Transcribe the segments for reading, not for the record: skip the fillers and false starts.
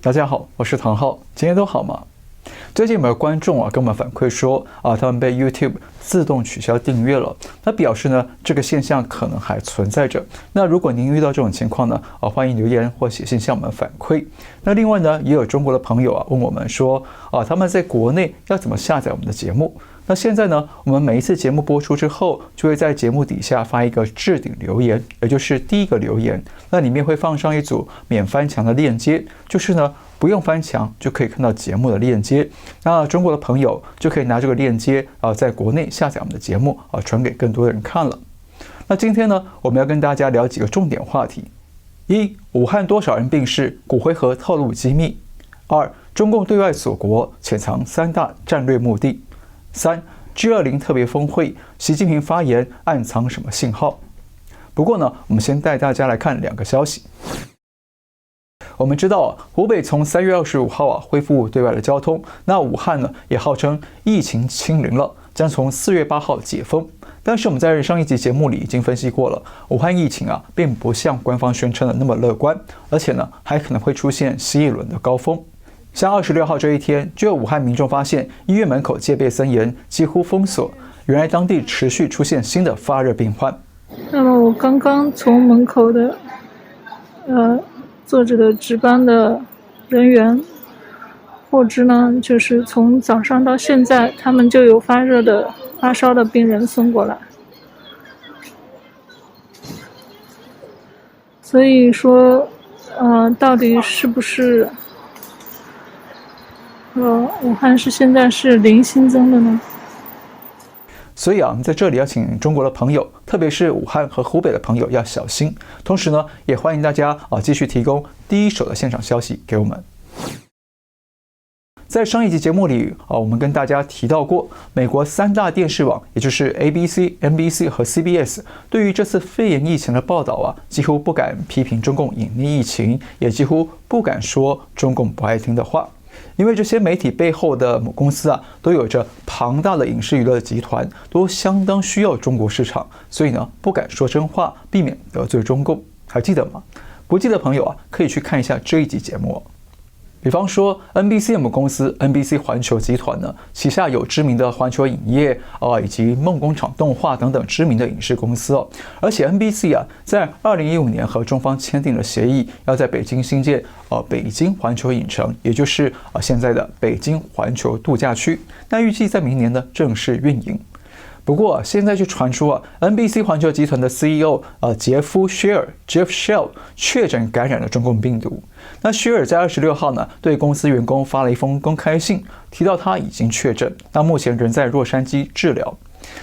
大家好，我是唐浩，今天都好吗？最近有没有观众跟我们反馈说他们被 YouTube 自动取消订阅了？那表示呢这个现象可能还存在着。那如果您遇到这种情况呢，欢迎留言或写信向我们反馈。那另外呢，也有中国的朋友问我们说他们在国内要怎么下载我们的节目？那现在呢，我们每一次节目播出之后，就会在节目底下发一个置顶留言，也就是第一个留言。那里面会放上一组免翻墙的链接，就是呢不用翻墙就可以看到节目的链接。那中国的朋友就可以拿这个链接在国内下载我们的节目传给更多的人看了。那今天呢，我们要跟大家聊几个重点话题：一、武汉多少人病逝，骨灰盒透露机密；二、中共对外锁国，潜藏3大战略目的；三、G20 特别峰会，习近平发言暗藏什么信号？不过呢，我们先带大家来看2个消息。我们知道湖北从3月25号恢复对外的交通，那武汉呢也号称疫情清零了，将从4月8号解封。但是我们在上一集节目里已经分析过了，武汉疫情并不像官方宣称的那么乐观，而且呢还可能会出现新一轮的高峰。像26号这一天，就有武汉民众发现医院门口戒备森严，几乎封锁。原来当地持续出现新的发热病患。那么我刚刚从门口的坐着的值班的人员获知呢，就是从早上到现在，他们就有发烧的病人送过来。所以说，到底是不是武汉现在是零新增的呢？所以在这里要请中国的朋友，特别是武汉和湖北的朋友要小心。同时呢，也欢迎大家继续提供第一手的现场消息给我们。在上一集节目里我们跟大家提到过，美国3大电视网，也就是 ABC、NBC 和 CBS， 对于这次肺炎疫情的报道几乎不敢批评中共隐匿疫情，也几乎不敢说中共不爱听的话。因为这些媒体背后的母公司都有着庞大的影视娱乐集团，都相当需要中国市场，所以呢不敢说真话，避免得罪中共。还记得吗？不记得的朋友可以去看一下这一集节目。比方说 NBC 母公司 NBC 环球集团呢，旗下有知名的环球影业以及梦工厂动画等等知名的影视公司而且 NBC 在2015年和中方签订了协议，要在北京新建北京环球影城，也就是现在的北京环球度假区。那预计在明年呢正式运营。不过现在就传出NBC 环球集团的 CEO 杰夫谢尔 Jeff Shell 确诊感染了中共病毒。那谢尔在26号呢对公司员工发了一封公开信，提到他已经确诊，那目前仍在洛杉矶治疗。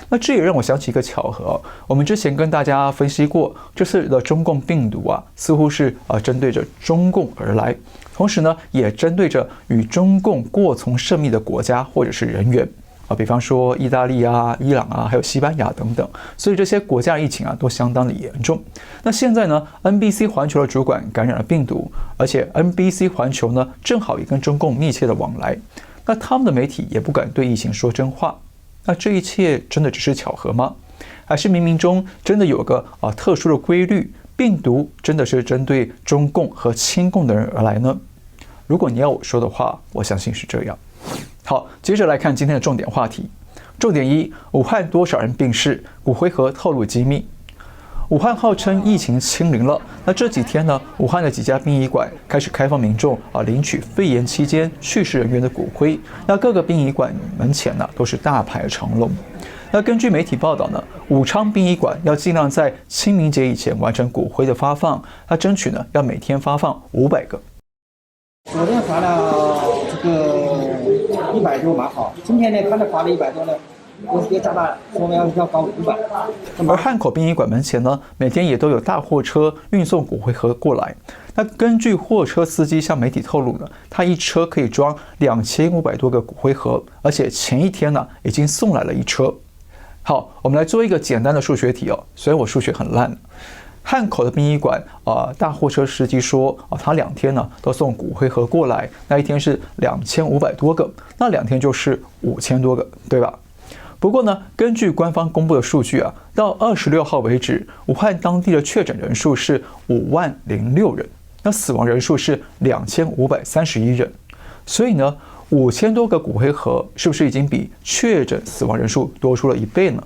那这也让我想起一个巧合我们之前跟大家分析过，这次的中共病毒似乎是针对着中共而来，同时呢也针对着与中共过从甚密的国家或者是人员。比方说意大利伊朗还有西班牙等等，所以这些国家疫情都相当的严重。那现在呢 NBC 环球的主管感染了病毒，而且 NBC 环球呢正好也跟中共密切的往来，那他们的媒体也不敢对疫情说真话。那这一切真的只是巧合吗？还是冥冥中真的有个特殊的规律，病毒真的是针对中共和亲共的人而来呢？如果你要我说的话，我相信是这样。好，接着来看今天的重点话题。重点1：武汉多少人病逝，骨灰盒透露机密。武汉号称疫情清零了，那这几天呢，武汉的几家殡仪馆开始开放民众领取肺炎期间去世人员的骨灰。那各个殡仪馆门前呢都是大排长龙。那根据媒体报道呢，武昌殡仪馆要尽量在清明节以前完成骨灰的发放，那争取呢要每天发放500个。昨天发了这个100多蛮好，今天呢看到发了100多呢，又加大，说要高500。而汉口殡仪馆门前呢，每天也都有大货车运送骨灰盒过来。那根据货车司机向媒体透露呢，他一车可以装2500多个骨灰盒，而且前一天呢已经送来了一车。好，我们来做一个简单的数学题虽然我数学很烂。汉口的殡仪馆大货车司机说他2天呢都送骨灰盒过来，那一天是2500多个，那2天就是5000多个，对吧？不过呢，根据官方公布的数据到26号为止，武汉当地的确诊人数是5万06人。那死亡人数是2531人。所以呢，5000多个骨灰盒是不是已经比确诊死亡人数多出了1倍呢？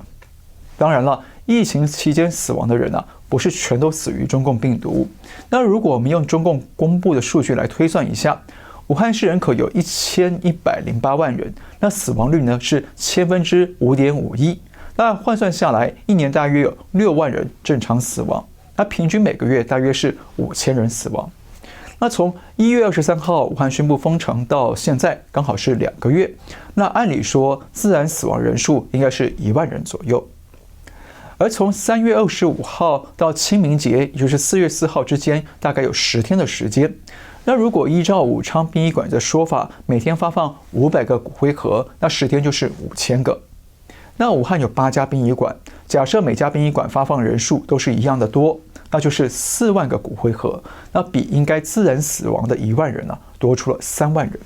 当然了，疫情期间死亡的人啊，不是全都死于中共病毒。那如果我们用中共公布的数据来推算一下，武汉市人口有1108万人，那死亡率呢是5.51%。那换算下来，一年大约有6万人正常死亡，那平均每个月大约是5000人死亡。那从1月23号武汉宣布封城到现在，刚好是2个月。那按理说，自然死亡人数应该是1万人左右。而从3月25号到清明节，也就是4月4号之间，大概有10天的时间。那如果依照武昌殡仪馆的说法，每天发放500个骨灰盒，那10天就是5000个。那武汉有8家殡仪馆，假设每家殡仪馆发放人数都是一样的多，那就是4万个骨灰盒，那比应该自然死亡的1万人呢，多出了3万人。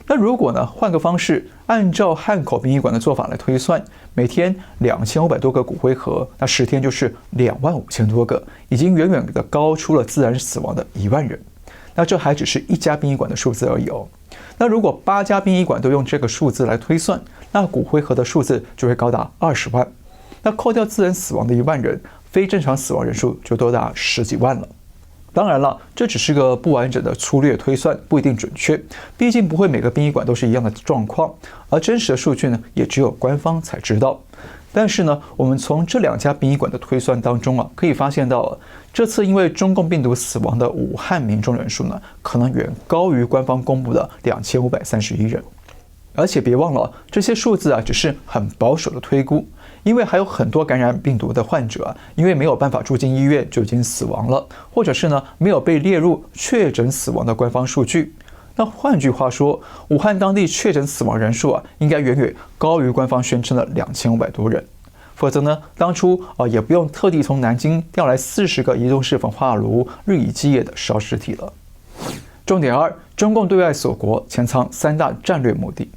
那如果呢换个方式，按照汉口殡仪馆的做法来推算，每天2500多个骨灰盒，那10天就是25000多个，已经远远的高出了自然死亡的1万人。那这还只是1家殡仪馆的数字而已哦。那如果8家殡仪馆都用这个数字来推算，那骨灰盒的数字就会高达20万。那扣掉自然死亡的1万人，非正常死亡人数就多达10几万了。当然了，这只是个不完整的粗略推算，不一定准确，毕竟不会每个殡仪馆都是一样的状况，而真实的数据呢，也只有官方才知道。但是呢，我们从这2家殡仪馆的推算当中啊，可以发现到，这次因为中共病毒死亡的武汉民众人数呢，可能远高于官方公布的2531人。而且别忘了，这些数字啊，只是很保守的推估。因为还有很多感染病毒的患者啊，因为没有办法住进医院就已经死亡了，或者是呢没有被列入确诊死亡的官方数据。那换句话说，武汉当地确诊死亡人数啊，应该远远高于官方宣称的2500多人。否则呢，当初也不用特地从南京调来40个移动式焚化炉，日以继夜的烧尸体了。重点2，中共对外锁国，潜藏3大战略目的。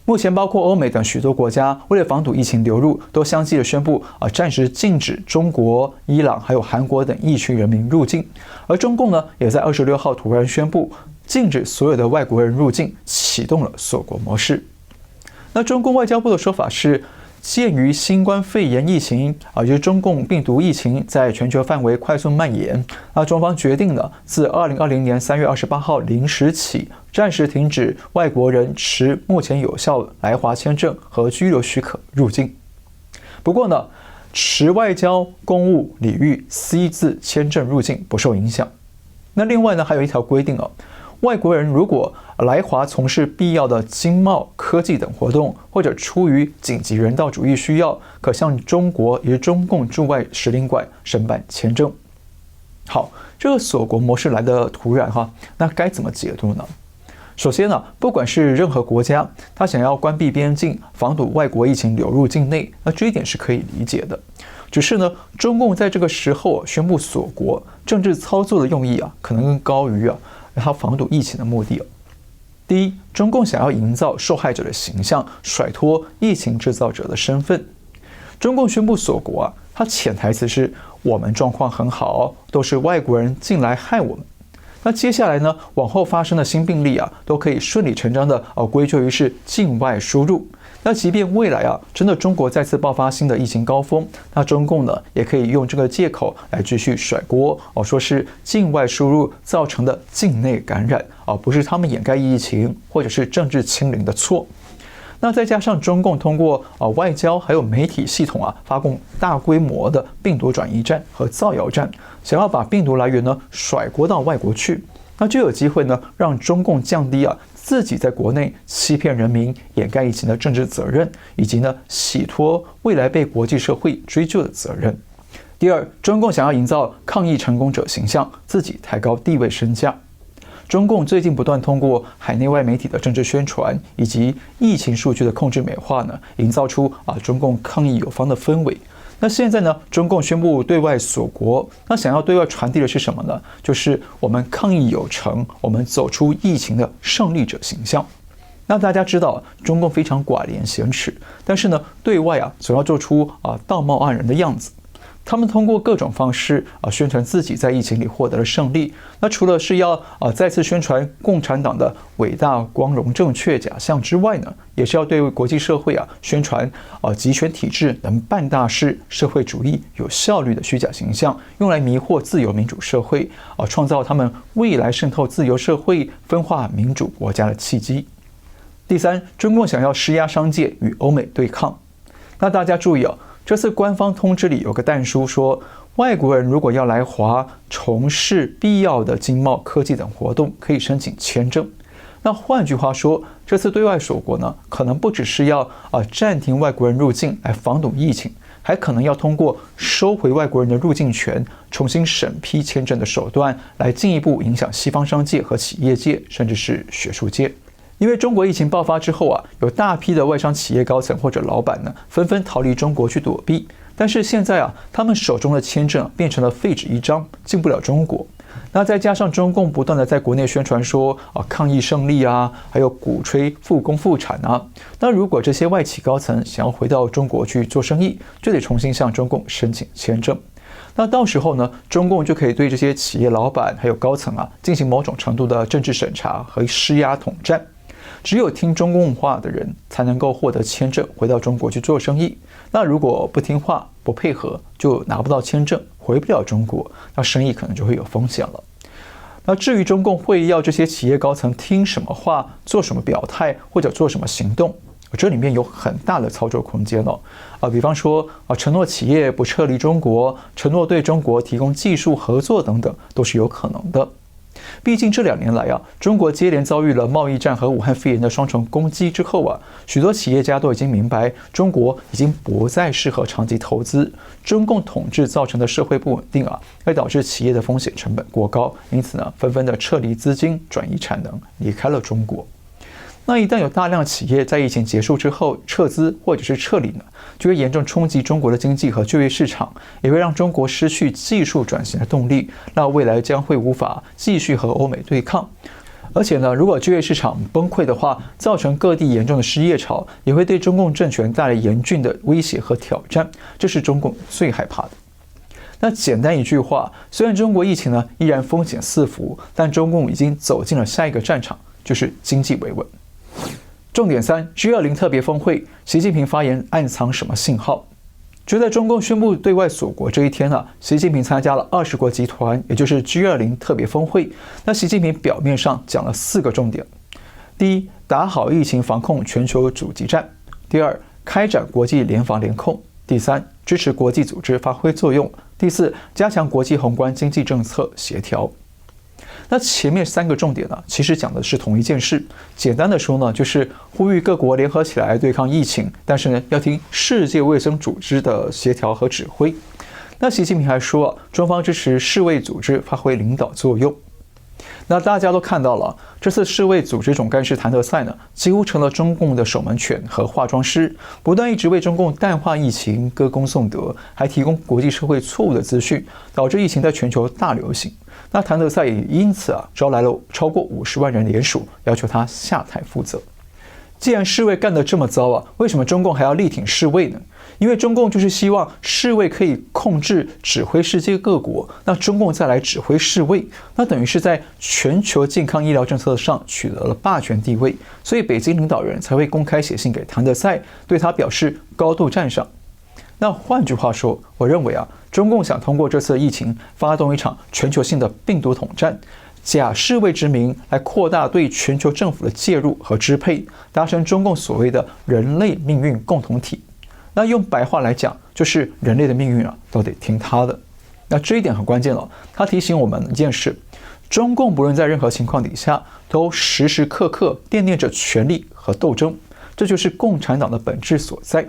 目前，包括欧美等许多国家，为了防堵疫情流入，都相继的宣布暂时禁止中国、伊朗还有韩国等疫区人民入境。而中共呢，也在26号突然宣布禁止所有的外国人入境，启动了锁国模式。那中共外交部的说法是，鉴于新冠肺炎疫情也就是中共病毒疫情在全球范围快速蔓延，中方决定了自2020年3月28号0时起，暂时停止外国人持目前有效来华签证和居留许可入境。不过呢，持外交、公务、礼遇 C 字签证入境不受影响。那另外呢，还有一条规定外国人如果来华从事必要的经贸、科技等活动，或者出于紧急人道主义需要，可向中国也就是中共驻外使领馆申办签证。好，这个锁国模式来的突然那该怎么解读呢？首先呢，不管是任何国家，他想要关闭边境，防堵外国疫情流入境内，那这一点是可以理解的。只是呢，中共在这个时候宣布锁国，政治操作的用意可能更高于他防堵疫情的目的。第一，中共想要营造受害者的形象，甩脱疫情制造者的身份。中共宣布锁国它潜台词是我们状况很好，都是外国人进来害我们。那接下来呢，往后发生的新病例都可以顺理成章的归咎于是境外输入。那即便未来真的中国再次爆发新的疫情高峰，那中共呢也可以用这个借口来继续甩锅说是境外输入造成的境内感染不是他们掩盖疫情或者是政治清零的错。那再加上中共通过外交还有媒体系统发动大规模的病毒转移战和造谣战，想要把病毒来源呢甩锅到外国去，那就有机会呢让中共降低自己在国内欺骗人民、掩盖疫情的政治责任，以及呢洗脱未来被国际社会追究的责任。第二，中共想要营造抗疫成功者形象，自己抬高地位身价。中共最近不断通过海内外媒体的政治宣传以及疫情数据的控制美化呢，营造出中共抗疫有方的氛围。那现在呢，中共宣布对外锁国，那想要对外传递的是什么呢？就是我们抗疫有成，我们走出疫情的胜利者形象。那大家知道，中共非常寡廉鲜耻，但是呢，对外总要做出道貌岸然的样子。他们通过各种方式宣传自己在疫情里获得了胜利。那除了是要再次宣传共产党的伟大、光荣、正确假象之外呢，也是要对国际社会宣传集权体制能办大事、社会主义有效率的虚假形象，用来迷惑自由民主社会创造他们未来渗透自由社会、分化民主国家的契机。第三，中共想要施压商界与欧美对抗。那大家注意这次官方通知里有个但书说，外国人如果要来华从事必要的经贸、科技等活动，可以申请签证。那换句话说，这次对外锁国呢，可能不只是要暂停外国人入境来防堵疫情，还可能要通过收回外国人的入境权、重新审批签证的手段，来进一步影响西方商界和企业界，甚至是学术界。因为中国疫情爆发之后有大批的外商企业高层或者老板呢，纷纷逃离中国去躲避。但是现在他们手中的签证变成了废纸一张，进不了中国。那再加上中共不断的在国内宣传说抗疫胜利还有鼓吹复工复产那如果这些外企高层想要回到中国去做生意，就得重新向中共申请签证。那到时候呢，中共就可以对这些企业老板还有高层进行某种程度的政治审查和施压统战。只有听中共话的人才能够获得签证回到中国去做生意。那如果不听话、不配合，就拿不到签证，回不了中国，那生意可能就会有风险了。那至于中共会要这些企业高层听什么话、做什么表态或者做什么行动，这里面有很大的操作空间比方说承诺企业不撤离中国，承诺对中国提供技术合作等等，都是有可能的。毕竟这2年来中国接连遭遇了贸易战和武汉肺炎的双重攻击之后许多企业家都已经明白，中国已经不再适合长期投资。中共统治造成的社会不稳定会导致企业的风险成本过高，因此呢，纷纷的撤离资金、转移产能，离开了中国。那一旦有大量企业在疫情结束之后撤资或者是撤离呢，就会严重冲击中国的经济和就业市场，也会让中国失去技术转型的动力，那未来将会无法继续和欧美对抗。而且呢，如果就业市场崩溃的话，造成各地严重的失业潮，也会对中共政权带来严峻的威胁和挑战，这是中共最害怕的。那简单一句话，虽然中国疫情呢依然风险四伏，但中共已经走进了下一个战场，就是经济维稳。重点3 G20 特别峰会，习近平发言暗藏什么信号？就在中共宣布对外锁国这一天习近平参加了20国集团，也就是 G20 特别峰会。那习近平表面上讲了4个重点：第一，打好疫情防控全球阻击战；第二，开展国际联防联控；第三，支持国际组织发挥作用；第四，加强国际宏观经济政策协调。那前面3个重点其实讲的是同一件事。简单的说呢，就是呼吁各国联合起来对抗疫情，但是呢，要听世界卫生组织的协调和指挥。那习近平还说中方支持世卫组织发挥领导作用。那大家都看到了，这次世卫组织总干事谭德赛呢，几乎成了中共的守门犬和化妆师，不但一直为中共淡化疫情歌功颂德，还提供国际社会错误的资讯，导致疫情在全球大流行。那谭德赛也因此招来了超过50万人联署，要求他下台负责。既然世卫干得这么糟为什么中共还要力挺世卫呢？因为中共就是希望世卫可以控制指挥世界各国，那中共再来指挥世卫，那等于是在全球健康医疗政策上取得了霸权地位，所以北京领导人才会公开写信给谭德赛，对他表示高度赞赏。那换句话说，我认为中共想通过这次疫情发动一场全球性的病毒统战，假世卫之名来扩大对全球政府的介入和支配，达成中共所谓的人类命运共同体。那用白话来讲，就是人类的命运都得听他的。那这一点很关键了，他提醒我们一件事：中共不论在任何情况底下，都时时刻刻惦念着权力和斗争，这就是共产党的本质所在。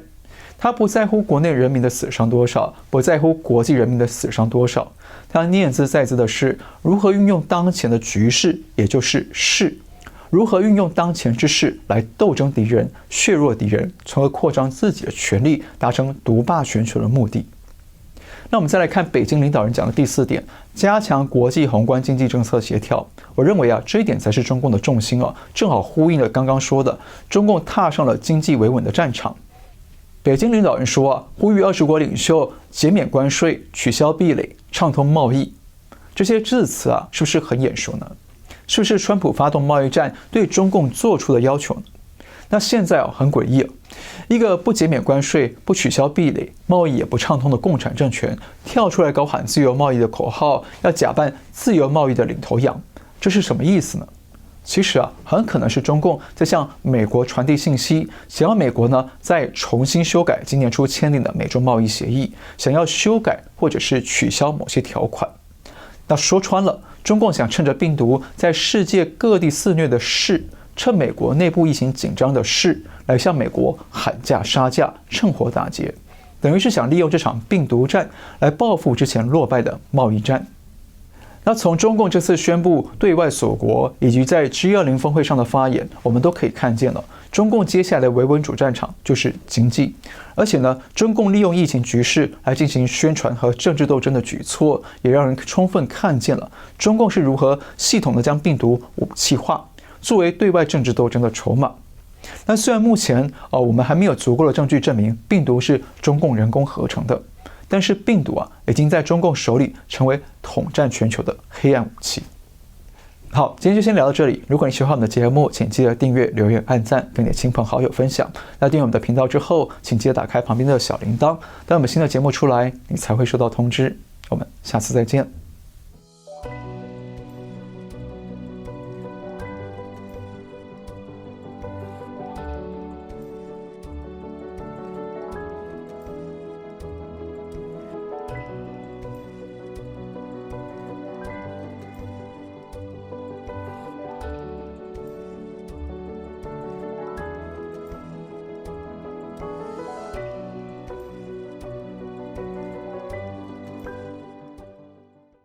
他不在乎国内人民的死伤多少，不在乎国际人民的死伤多少，他念兹在兹的是如何运用当前的局势，也就是势，如何运用当前之势来斗争敌人、削弱敌人，从而扩张自己的权力，达成独霸全球的目的。那我们再来看北京领导人讲的第4点，加强国际宏观经济政策协调。我认为这一点才是中共的重心正好呼应了刚刚说的，中共踏上了经济维稳的战场。北京领导人说呼吁20国领袖减免关税、取消壁垒、畅通贸易，这些字词是不是很眼熟呢？是不是川普发动贸易战对中共做出的要求呢？那现在很诡异，一个不减免关税、不取消壁垒、贸易也不畅通的共产政权，跳出来高喊自由贸易的口号，要假扮自由贸易的领头羊，这是什么意思呢？其实很可能是中共在向美国传递信息，想要美国呢再重新修改今年初签订的美中贸易协议，想要修改或者是取消某些条款。那说穿了，中共想趁着病毒在世界各地肆虐的势，趁美国内部疫情紧张的势，来向美国喊价杀价，趁火打劫，等于是想利用这场病毒战来报复之前落败的贸易战。那从中共这次宣布对外锁国，以及在 G20 峰会上的发言，我们都可以看见了，中共接下来的维稳主战场就是经济。而且呢，中共利用疫情局势来进行宣传和政治斗争的举措，也让人充分看见了中共是如何系统的将病毒武器化，作为对外政治斗争的筹码。那虽然目前我们还没有足够的证据证明病毒是中共人工合成的，但是病毒已经在中共手里成为统战全球的黑暗武器。好，今天就先聊到这里。如果你喜欢我们的节目，请记得订阅、留言、按赞，跟你的亲朋好友分享。那订阅我们的频道之后，请记得打开旁边的小铃铛，当我们新的节目出来，你才会收到通知。我们下次再见。